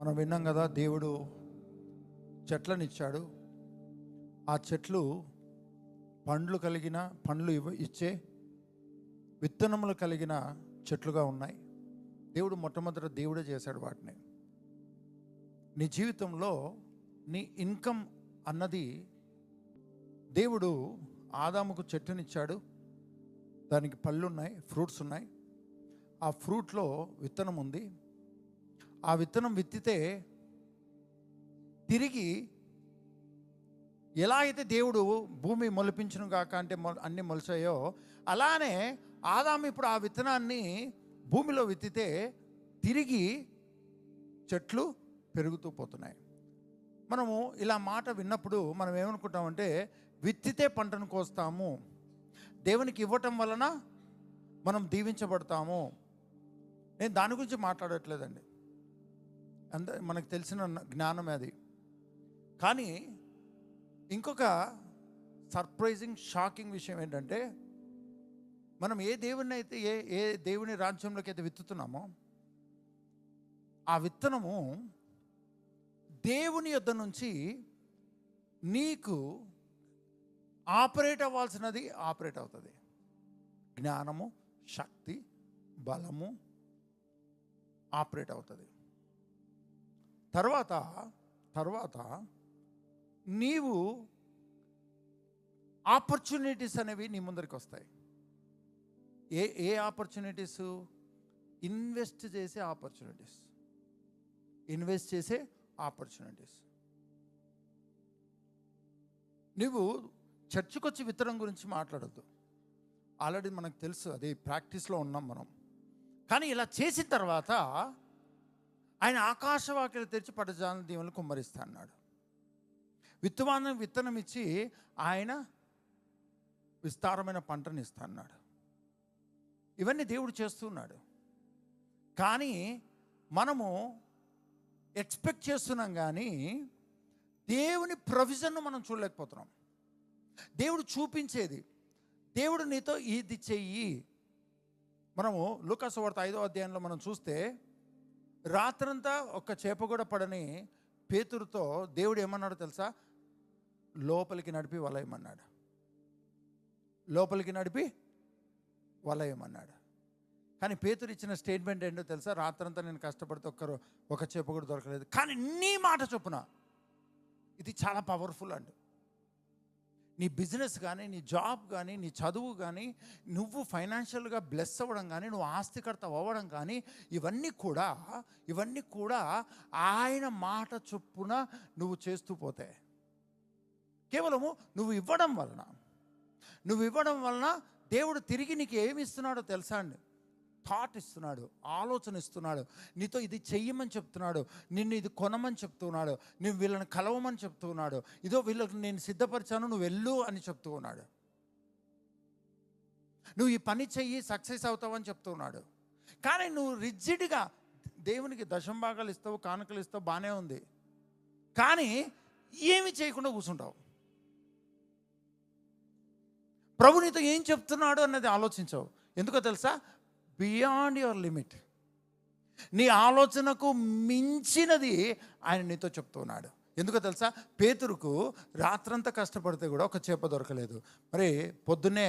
మనం విన్నాం కదా, దేవుడు చెట్లను ఇచ్చాడు. ఆ చెట్లు పండ్లు ఇచ్చే విత్తనములు కలిగిన చెట్లుగా ఉన్నాయి. దేవుడు మొట్టమొదట దేవుడే చేశాడు వాటిని. నీ జీవితంలో నీ ఇన్కమ్ అన్నది దేవుడు ఆదాముకు చెట్టునిచ్చాడు. దానికి పళ్ళు ఉన్నాయి, ఫ్రూట్స్ ఉన్నాయి. ఆ ఫ్రూట్లో విత్తనం ఉంది. ఆ విత్తనం విత్తితే తిరిగి ఎలా అయితే దేవుడు భూమి మొలిపించును గాక అంటే అన్ని మొలిచాయో, అలానే ఆదాము ఇప్పుడు ఆ విత్తనాన్ని భూమిలో విత్తితే తిరిగి చెట్లు పెరుగుతూ పోతున్నాయి. మనము ఇలా మాట విన్నప్పుడు మనం ఏమనుకుంటామంటే, విత్తితే పంటను కోస్తాము, దేవునికి ఇవ్వటం వలన మనం దీవించబడతాము. నేను దాని గురించి మాట్లాడట్లేదండి, మనకు తెలిసిన జ్ఞానమే అది. కానీ ఇంకొక సర్ప్రైజింగ్ షాకింగ్ విషయం ఏంటంటే, మనం ఏ దేవుని అయితే ఏ దేవుని రాజ్యంలోకి అయితే విత్తుతున్నామో, ఆ విత్తనము దేవుని యొద్ద నుంచి నీకు ఆపరేట్ అవ్వాల్సినది ఆపరేట్ అవుతుంది. జ్ఞానము, శక్తి, బలము ఆపరేట్ అవుతుంది. తర్వాత నీవు ఆపర్చునిటీస్ అనేవి నీ ముందరికి వస్తాయి. ఏ ఆపర్చునిటీస్? ఇన్వెస్ట్ చేసే ఆపర్చునిటీస్. నువ్వు చర్చికి వచ్చి విత్తనం గురించి మాట్లాడద్దు. ఆల్రెడీ మనకు తెలుసు, అది ప్రాక్టీస్లో ఉన్నాం మనం. కానీ ఇలా చేసిన తర్వాత ఆయన ఆకాశవాక్యలు తెరిచి పడజాల దీవెనలు కుమ్మరిస్తా అన్నాడు. విత్తనం ఇచ్చి ఆయన విస్తారమైన పంటను ఇస్తా అన్నాడు. ఇవన్నీ దేవుడు చేస్తున్నాడు. కానీ మనము ఎక్స్పెక్ట్ చేస్తున్నాం, కానీ దేవుని ప్రొవిజన్ను మనం చూడలేకపోతున్నాం. దేవుడు చూపించేది, దేవుడు నీతో ఇది చెయ్యి. మనము లూకా సువార్త 5వ అధ్యాయంలో మనం చూస్తే, రాత్రంతా ఒక్క చేప కూడా పడని పేతురుతో దేవుడు ఏమన్నాడు తెలుసా? లోపలికి నడిపి వలయమన్నాడు. కానీ పేతురు ఇచ్చిన స్టేట్మెంట్ ఏంటో తెలుసా? రాత్రంతా నేను కష్టపడితే ఒక చేప కూడా దొరకలేదు, కానీ నీ మాట చొప్పున. ఇది చాలా పవర్ఫుల్ అండి. నీ బిజినెస్ కానీ, నీ జాబ్ కానీ, నీ చదువు కానీ, నువ్వు ఫైనాన్షియల్గా బ్లెస్ అవ్వడం కానీ, నువ్వు ఆస్తికర్త అవ్వడం కానీ, ఇవన్నీ కూడా ఆయన మాట చొప్పున నువ్వు చేస్తూ పోతే, కేవలము నువ్వు ఇవ్వడం వలన దేవుడు తిరిగి నీకు ఏమి ఇస్తున్నాడో తెలుసా అండి? థాట్ ఇస్తున్నాడు, ఆలోచన ఇస్తున్నాడు. నీతో ఇది చెయ్యమని చెప్తున్నాడు, నిన్ను ఇది కొనమని చెప్తున్నాడు, నువ్వు వీళ్ళని కలవమని చెప్తున్నాడు, ఇదో వీళ్ళకి నేను సిద్ధపరిచాను, నువ్వు వెళ్ళు అని చెప్తూ ఉన్నాడు. నువ్వు ఈ పని చెయ్యి, సక్సెస్ అవుతావని చెప్తున్నాడు. కానీ నువ్వు రిజిడ్గా దేవునికి దశంభాగాలు ఇస్తావు, కానుకలు ఇస్తావు, బాగానే ఉంది. కానీ ఏమి చేయకుండా కూర్చుంటావు. ప్రభు నీతో ఏం చెప్తున్నాడు అన్నది ఆలోచించవు. ఎందుకో తెలుసా? బియాండ్ యువర్ లిమిట్, నీ ఆలోచనకు మించినది ఆయన నీతో చెప్తున్నాడు. ఎందుకో తెలుసా? పేతురుకు రాత్రంతా కష్టపడితే కూడా ఒక చేప దొరకలేదు. మరి పొద్దున్నే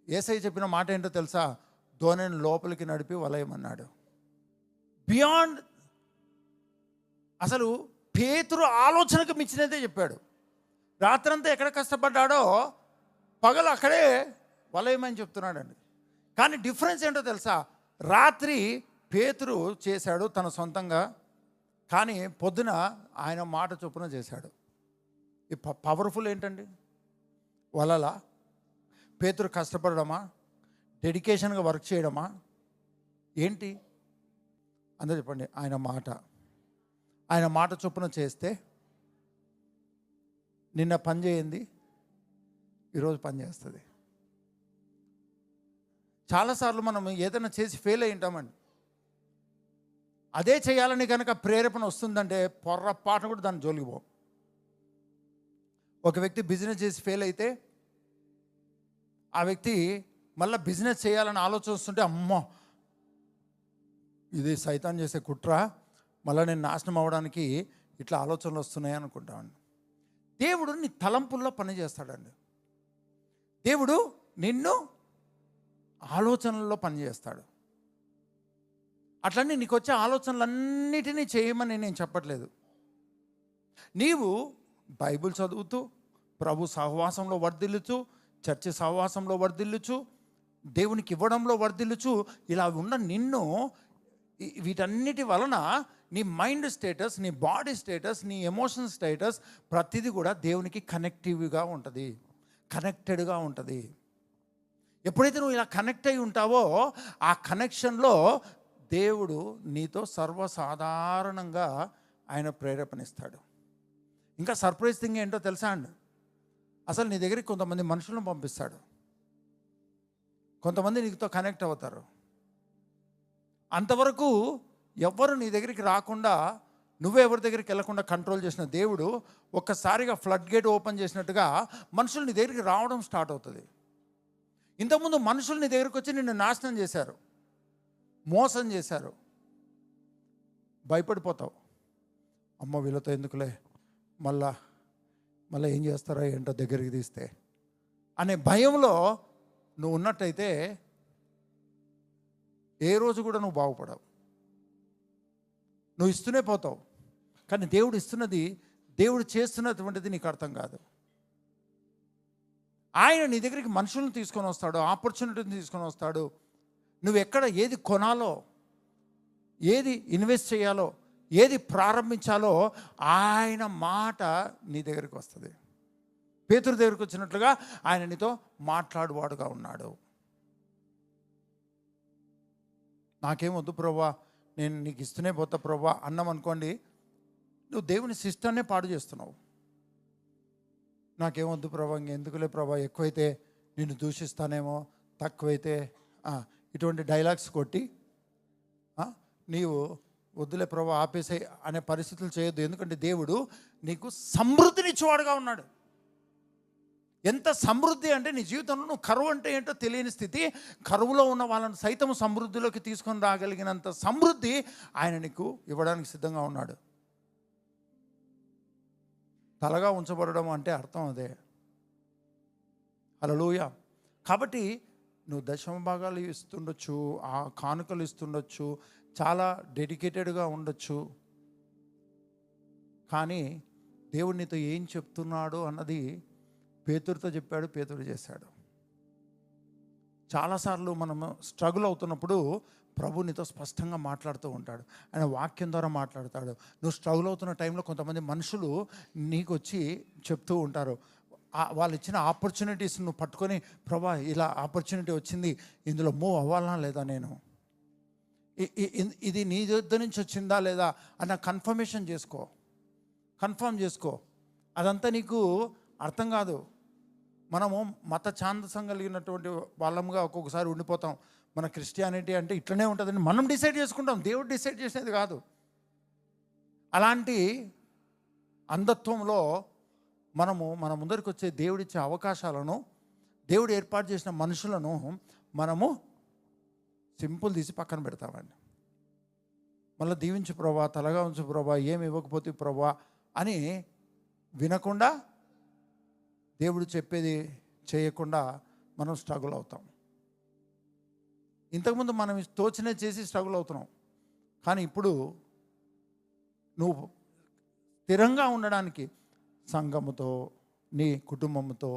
యేసయ్య చెప్పిన మాట ఏంటో తెలుసా? దోణిని లోపలికి నడిపి వలయమన్నాడు. బియాండ్, అసలు పేతురు ఆలోచనకు మించినదే చెప్పాడు. రాత్రంతా ఎక్కడ కష్టపడ్డాడో పగలు అక్కడే వలయమని చెప్తున్నాడండి. కానీ డిఫరెన్స్ ఏంటో తెలుసా? రాత్రి పేతురు చేశాడు తన సొంతంగా, కానీ పొద్దున ఆయన మాట చొప్పున చేశాడు. ఈ పవర్ఫుల్ ఏంటండి? వలలా పేతురు కష్టపడడమా, డెడికేషన్గా వర్క్ చేయడమా, ఏంటి అందరూ చెప్పండి. ఆయన మాట చొప్పున చేస్తే నిన్న పని చేయింది, ఈరోజు పని చేస్తుంది. చాలాసార్లు మనం ఏదైనా చేసి ఫెయిల్ అయి ఉంటామండి. అదే చేయాలని కనుక ప్రేరేపణ వస్తుందంటే పొర్రపాటు కూడా దాన్ని జోలికి పో. ఒక వ్యక్తి బిజినెస్ చేసి ఫెయిల్ అయితే ఆ వ్యక్తి మళ్ళీ బిజినెస్ చేయాలని ఆలోచన వస్తుంటే, అమ్మో ఇది సైతాన్ చేసే కుట్ర, మళ్ళీ నేను నాశనం అవ్వడానికి ఇట్లా ఆలోచనలు వస్తున్నాయి అనుకుంటామండి. దేవుడు నీ తలంపుల్లో పని చేస్తాడండి. దేవుడు నిన్ను ఆలోచనల్లో పనిచేస్తాడు. అట్లనే నీకు వచ్చే ఆలోచనలన్నిటినీ చేయమని నేను చెప్పట్లేదు. నీవు బైబిల్ చదువుతూ, ప్రభు సహవాసంలో వర్ధిల్లుచు, చర్చి సహవాసంలో వర్ధిల్లుచు, దేవునికి ఇవ్వడంలో వర్ధిల్లుచు, ఇలా ఉన్న నిన్ను వీటన్నిటి వలన నీ మైండ్ స్టేటస్, నీ బాడీ స్టేటస్, నీ ఎమోషన్ స్టేటస్ ప్రతిదీ కూడా దేవునికి కనెక్టివ్గా ఉంటుంది, కనెక్టెడ్గా ఉంటుంది. ఎప్పుడైతే నువ్వు ఇలా కనెక్ట్ అయి ఉంటావో ఆ కనెక్షన్లో దేవుడు నీతో సర్వసాధారణంగా ఆయన ప్రేరేపణిస్తాడు. ఇంకా సర్ప్రైజ్ థింగ్ ఏంటో తెలుసా అండి? అసలు నీ దగ్గరికి కొంతమంది మనుషులను పంపిస్తాడు. కొంతమంది నీతో కనెక్ట్ అవుతారు. అంతవరకు ఎవ్వరు నీ దగ్గరికి రాకుండా, నువ్వే ఎవరి దగ్గరికి వెళ్ళకుండా కంట్రోల్ చేసిన దేవుడు ఒక్కసారిగా ఫ్లడ్ గేట్ ఓపెన్ చేసినట్టుగా మనుషులు నీ దగ్గరికి రావడం స్టార్ట్ అవుతుంది. ఇంతకుముందు మనుషులు నీ దగ్గరికి వచ్చి నిన్ను నాశనం చేశారు, మోసం చేశారు. భయపడిపోతావు. అమ్మ వీళ్ళతో ఎందుకులే, మళ్ళీ ఏం చేస్తారో ఏంటో దగ్గరికి తీస్తే అనే భయంలో నువ్వు ఉన్నట్టయితే ఏ రోజు కూడా నువ్వు బాగుపడవు. నువ్వు ఇస్తూనే పోతావు. కానీ దేవుడు ఇస్తున్నది, దేవుడు చేస్తున్నటువంటిది నీకు అర్థం కాదు. ఆయన నీ దగ్గరికి మనుషులను తీసుకొని వస్తాడు, ఆపర్చునిటీని తీసుకొని వస్తాడు. నువ్వు ఎక్కడ ఏది కొనాలో, ఏది ఇన్వెస్ట్ చేయాలో, ఏది ప్రారంభించాలో ఆయన మాట నీ దగ్గరికి వస్తుంది. పేతురు దగ్గరికి వచ్చినట్లుగా ఆయన నీతో మాట్లాడువాడుగా ఉన్నాడు. నాకేమొద్దు ప్రభువా, నేను నీకు ఇస్తూనే పోతా ప్రభువా అన్నాం అనుకోండి, నువ్వు దేవుని సిస్టాన్నే పాడు చేస్తున్నావు. నాకేమొద్దు ప్రభా, ఇంకెందుకులే ప్రభా, ఎక్కువైతే నిన్ను దూషిస్తానేమో, తక్కువైతే ఇటువంటి డైలాగ్స్ కొట్టి నీవు వద్దులే ప్రభా ఆపేసే అనే పరిస్థితులు చేయొద్దు. ఎందుకంటే దేవుడు నీకు సమృద్ధినిచ్చేవాడుగా ఉన్నాడు. ఎంత సమృద్ధి అంటే నీ జీవితంలో నువ్వు కరువు అంటే ఏంటో తెలియని స్థితి, కరువులో ఉన్న వాళ్ళని సైతం సమృద్ధిలోకి తీసుకొని రాగలిగినంత సమృద్ధి ఆయన నీకు ఇవ్వడానికి సిద్ధంగా ఉన్నాడు. తలగా ఉంచబడడం అంటే అర్థం అదే. హల్లెలూయా. కాబట్టి నువ్వు దశమ భాగాలు ఇస్తుండొచ్చు, ఆ కానుకలు ఇస్తుండొచ్చు, చాలా డెడికేటెడ్గా ఉండొచ్చు. కానీ దేవుడు నీతో ఏం చెప్తున్నాడు అన్నది పేతురుతో చెప్పాడు, పేతురు చేశాడు. చాలాసార్లు మనము స్ట్రగుల్ అవుతున్నప్పుడు ప్రభు నీతో స్పష్టంగా మాట్లాడుతూ ఉంటాడు. ఆయన వాక్యం ద్వారా మాట్లాడతాడు. నువ్వు స్ట్రగుల్ అవుతున్న టైంలో కొంతమంది మనుషులు నీకు వచ్చి చెప్తూ ఉంటారు. వాళ్ళు ఇచ్చిన ఆపర్చునిటీస్ నువ్వు పట్టుకొని, ప్రభా ఇలా ఆపర్చునిటీ వచ్చింది, ఇందులో మూవ్ అవ్వాలా లేదా, నేను ఇది నీ దగ్గర నుంచి వచ్చిందా లేదా అన్న కన్ఫర్మ్ చేసుకో. అదంతా నీకు అర్థం కాదు. మనము మత ఛాందసం కలిగినటువంటి వాళ్ళముగా ఒక్కొక్కసారి ఉండిపోతాం. మన క్రిస్టియానిటీ అంటే ఇట్లనే ఉంటుందని మనం డిసైడ్ చేసుకుంటాం, దేవుడు డిసైడ్ చేసేది కాదు. అలాంటి అంధత్వంలో మనము మన ముందరికి వచ్చే దేవుడిచ్చే అవకాశాలను, దేవుడు ఏర్పాటు చేసిన మనుషులను మనము సింపుల్ తీసి పక్కన పెడతామండి. మళ్ళీ దీవించు ప్రభా, తలగా ఉంచు ప్రభా, ఏమి ఇవ్వకపోతే ప్రభా అని వినకుండా, దేవుడు చెప్పేది చేయకుండా మనం స్ట్రగుల్ అవుతాం. ఇంతకుముందు మనం తోచినే చేసి స్ట్రగుల్ అవుతున్నాం. కానీ ఇప్పుడు నువ్వు స్థిరంగా ఉండడానికి సంఘముతో, నీ కుటుంబంతో,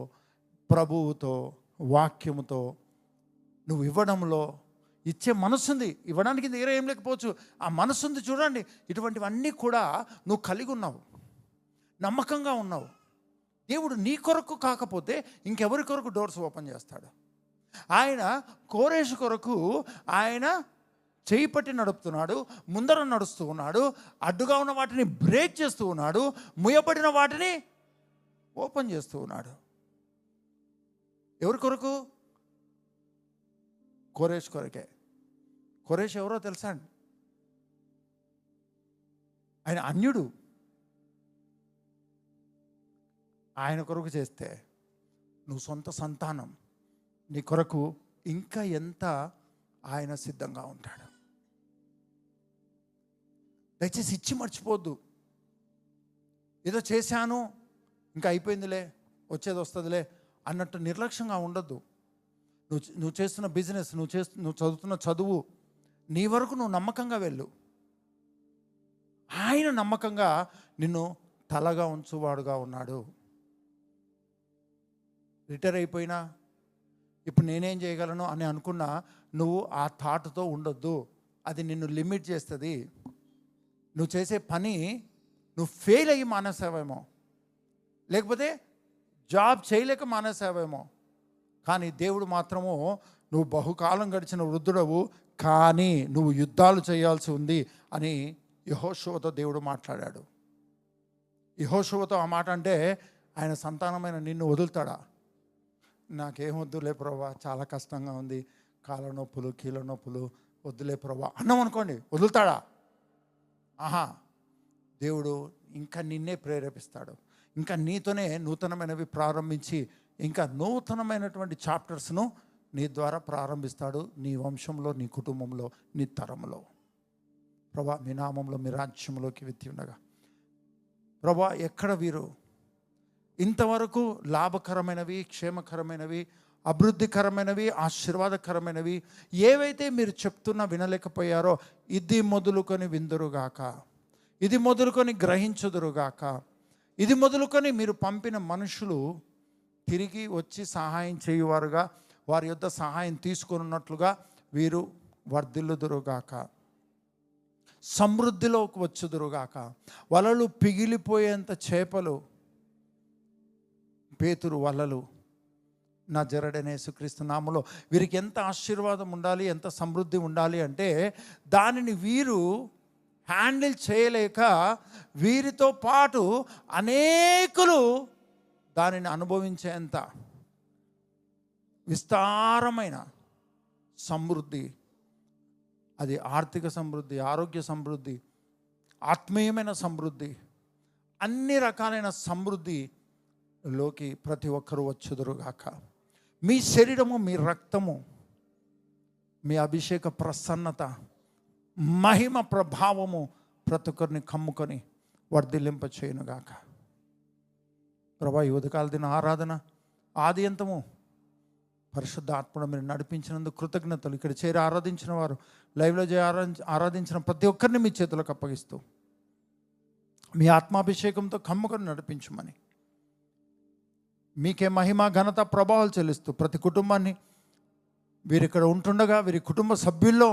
ప్రభువుతో, వాక్యముతో నువ్వు ఇవ్వడంలో ఇచ్చే మనసుంది. ఇవ్వడానికి దగ్గర ఏం లేకపోవచ్చు, ఆ మనసుంది చూడండి. ఇటువంటివన్నీ కూడా నువ్వు కలిగి ఉన్నావు, నమ్మకంగా ఉన్నావు. దేవుడు నీ కొరకు కాకపోతే ఇంకెవరి కొరకు డోర్స్ ఓపెన్ చేస్తాడు? ఆయన కోరేషు కొరకు ఆయన చేయి పట్టి నడుపుతున్నాడు, ముందర నడుస్తూ ఉన్నాడు, అడ్డుగా ఉన్న వాటిని బ్రేక్ చేస్తూ ఉన్నాడు, ముయ్యబడిన వాటిని ఓపెన్ చేస్తూ ఉన్నాడు. ఎవరి కొరకు? కోరేష్ కొరకే. కోరేష్ ఎవరో తెలుసా అండి? ఆయన అన్యుడు. ఆయన కొరకు చేస్తే నువ్వు సొంత సంతానం, నీ కొరకు ఇంకా ఎంత ఆయన సిద్ధంగా ఉంటాడు. దయచేసి ఇచ్చి మర్చిపోవద్దు. ఏదో చేశాను ఇంకా అయిపోయిందిలే, వచ్చేది వస్తుందిలే అన్నట్టు నిర్లక్ష్యంగా ఉండొద్దు. నువ్వు చేస్తున్న బిజినెస్, నువ్వు చదువుతున్న చదువు, నీ వరకు నువ్వు నమ్మకంగా వెళ్ళు. ఆయన నమ్మకంగా నిన్ను తలగా ఉంచువాడుగా ఉన్నాడు. రిటైర్ అయిపోయినా ఇప్పుడు నేనేం చేయగలను అని అనుకున్నా నువ్వు ఆ థాట్తో ఉండొద్దు. అది నిన్ను లిమిట్ చేస్తుంది. నువ్వు చేసే పని నువ్వు ఫెయిల్ అయ్యి మానేసావేమో, లేకపోతే జాబ్ చేయలేక మానేసావేమో. కానీ దేవుడు మాత్రము నువ్వు బహుకాలం గడిచిన వృద్ధుడవు, కానీ నువ్వు యుద్ధాలు చేయాల్సి ఉంది అని యెహోషువతో దేవుడు మాట్లాడాడు. యెహోషువతో ఆ మాట అంటే ఆయన సంతానమైన నిన్ను వదులుతాడా? నాకేం వద్దులే ప్రభా, చాలా కష్టంగా ఉంది, కాళ్ళ నొప్పులు, కీళ్ళ నొప్పులు, వద్దులే ప్రభా అన్నాం అనుకోండి, వదులుతాడా? ఆహా, దేవుడు ఇంకా నిన్నే ప్రేరేపిస్తాడు. ఇంకా నీతోనే నూతనమైనవి ప్రారంభించి ఇంకా నూతనమైనటువంటి చాప్టర్స్ను నీ ద్వారా ప్రారంభిస్తాడు, నీ వంశంలో, నీ కుటుంబంలో, నీ తరంలో. ప్రభా, మీ నామంలో, మీ రాజ్యంలోకి వెత్తి ఉండగా ప్రభా, ఎక్కడ వీరు ఇంతవరకు లాభకరమైనవి, క్షేమకరమైనవి, అభివృద్ధికరమైనవి, ఆశీర్వాదకరమైనవి ఏవైతే మీరు చెప్తున్నా వినలేకపోయారో, ఇది మొదలుకొని విందురుగాక, ఇది మొదలుకొని గ్రహించుదురుగాక, ఇది మొదలుకొని మీరు పంపిన మనుషులు తిరిగి వచ్చి సహాయం చేయువారుగా, వారి యొద్ద సహాయం తీసుకున్నట్లుగా వీరు వర్ధిల్లుదురుగాక, సమృద్ధిలోకి వచ్చుదురుగాక. వలలు పిగిలిపోయేంత చేపలు, పేతురు వలలు, నా జరడనే యేసుక్రీస్తు నామములో వీరికి ఎంత ఆశీర్వాదం ఉండాలి, ఎంత సమృద్ధి ఉండాలి అంటే దానిని వీరు హ్యాండిల్ చేయలేక వీరితో పాటు అనేకులు దానిని అనుభవించేంత విస్తారమైన సమృద్ధి, అది ఆర్థిక సమృద్ధి, ఆరోగ్య సమృద్ధి, ఆత్మీయమైన సమృద్ధి, అన్ని రకాలైన సమృద్ధిలోకి ప్రతి ఒక్కరూ వచ్చుదురుగాక. మీ శరీరము, మీ రక్తము, మీ అభిషేక ప్రసన్నత, మహిమ ప్రభావము ప్రతి ఒక్కరిని కమ్ముకొని వర్ధిల్లింప చేయనుగాక. ప్రభా, ఈ ఉదయకాల దిన ఆరాధన ఆది అంతము పరిశుద్ధ ఆత్మను మీరు నడిపించినందుకు కృతజ్ఞతలు. ఇక్కడ చేరి ఆరాధించిన వారు, లైవ్లో ఆరాధించిన ప్రతి ఒక్కరిని మీ చేతులకు అప్పగిస్తూ మీ ఆత్మాభిషేకంతో కమ్ముకొని నడిపించమని, మీకే మహిమ, ఘనత, ప్రభావాలు చెల్లిస్తూ ప్రతి కుటుంబాన్ని వీరిక్కడ ఉంటుండగా వీరి కుటుంబ సభ్యుల్లో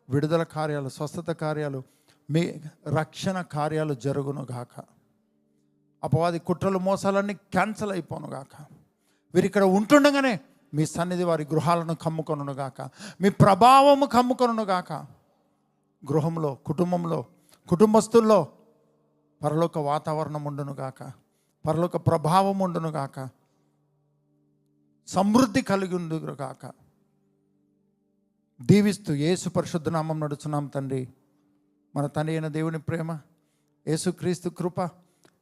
విడుదల కార్యాలు, స్వస్థత కార్యాలు, మీ రక్షణ కార్యాలు జరుగునుగాక. అపవాది కుట్రలు, మోసాలన్నీ క్యాన్సల్ అయిపోనుగాక. వీరిక్కడ ఉంటుండగానే మీ సన్నిధి వారి గృహాలను కమ్ముకొనుగాక, మీ ప్రభావము కమ్ముకొనుగాక. గృహంలో, కుటుంబంలో, కుటుంబస్తుల్లో పరలోక వాతావరణం ఉండునుగాక, పరలోక ప్రభావం ఉండునుగాక, సమృద్ధి కలిగి ఉండుగాక. దీవిస్తూ యేసు పరిశుద్ధ నామం నడుచున్నాం తండ్రి. మన తండ్రి అయిన దేవుని ప్రేమ, యేసుక్రీస్తు కృప,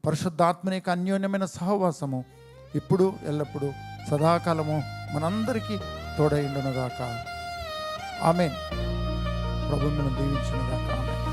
పరిశుద్ధాత్మని యొక్క అన్యోన్యమైన సహవాసము ఇప్పుడు ఎల్లప్పుడూ సదాకాలము మనందరికీ తోడైండునుగాక. ఆమేన్. ప్రభువును దీవించునుగాక. ఆమేన్.